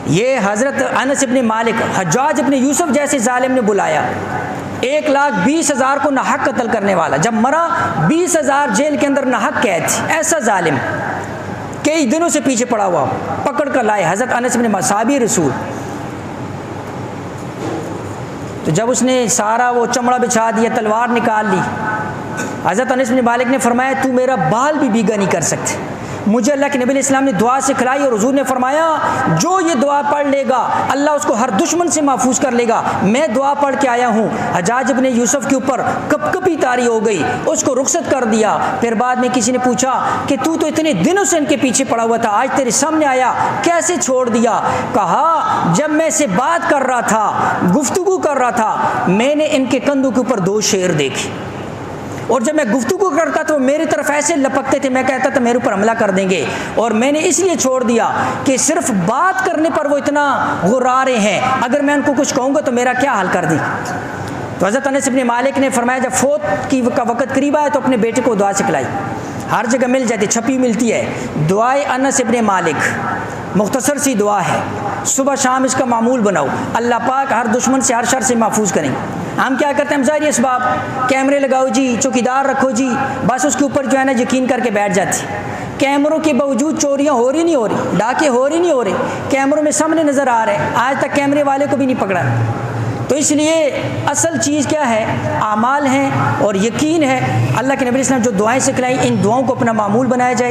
یہ حضرت انس ابن مالک حجاج ابن یوسف جیسے ظالم نے بلایا، 1,20,000 کو ناحق قتل کرنے والا، جب مرا 20,000 جیل کے اندر ناحق قید تھی، ایسا ظالم کئی دنوں سے پیچھے پڑا ہوا، پکڑ کر لائے حضرت انس ابن صحابی رسول۔ تو جب اس نے سارا وہ چمڑا بچھا دیا، تلوار نکال لی، حضرت انس بن مالک نے فرمایا تو میرا بال بھی بھیگا نہیں کر سکتے۔ مجھے اللہ کے نبی علیہ السلام نے دعا سکھلائی اور حضور نے فرمایا جو یہ دعا پڑھ لے گا اللہ اس کو ہر دشمن سے محفوظ کر لے گا۔ میں دعا پڑھ کے آیا ہوں، حجاج ابن یوسف کے اوپر کپ کپی طاری ہو گئی، اس کو رخصت کر دیا۔ پھر بعد میں کسی نے پوچھا کہ تو اتنے دنوں سے ان کے پیچھے پڑا ہوا تھا، آج تیرے سامنے آیا، کیسے چھوڑ دیا؟ کہا جب میں سے بات کر رہا تھا، گفتگو کر رہا تھا، میں نے ان کے کندھوں کے اوپر 2 شیر دیکھے، اور جب میں گفتگو کرتا تو میری طرف ایسے لپکتے تھے، میں کہتا تھا میرے اوپر حملہ کر دیں گے، اور میں نے اس لیے چھوڑ دیا کہ صرف بات کرنے پر وہ اتنا غرارے ہیں، اگر میں ان کو کچھ کہوں گا تو میرا کیا حال کر دیں۔ تو حضرت انس بن مالک نے فرمایا جب فوت کا وقت قریب آیا تو اپنے بیٹے کو دعا سکھلائی، ہر جگہ مل جاتی، چھپی ملتی ہے، دعائے انس ابن مالک، مختصر سی دعا ہے، صبح شام اس کا معمول بناؤ، اللہ پاک ہر دشمن سے ہر شر سے محفوظ کریں۔ ہم کیا کرتے ہیں، ہم ظاہری اسباب، کیمرے لگاؤ جی، چوکیدار رکھو جی، بس اس کے اوپر جو ہے نا یقین کر کے بیٹھ جاتی۔ کیمروں کے باوجود چوریاں ہو رہی نہیں ہو رہی، ڈاکے ہو رہی نہیں ہو رہے، کیمروں میں سامنے نظر آ رہے ہیں، آج تک کیمرے والے کو بھی نہیں پکڑا۔ تو اس لیے اصل چیز کیا ہے، اعمال ہیں اور یقین ہے۔ اللہ کے نبی صلی اللہ علیہ وسلم جو دعائیں سکھلائیں، ان دعاؤں کو اپنا معمول بنایا جائے۔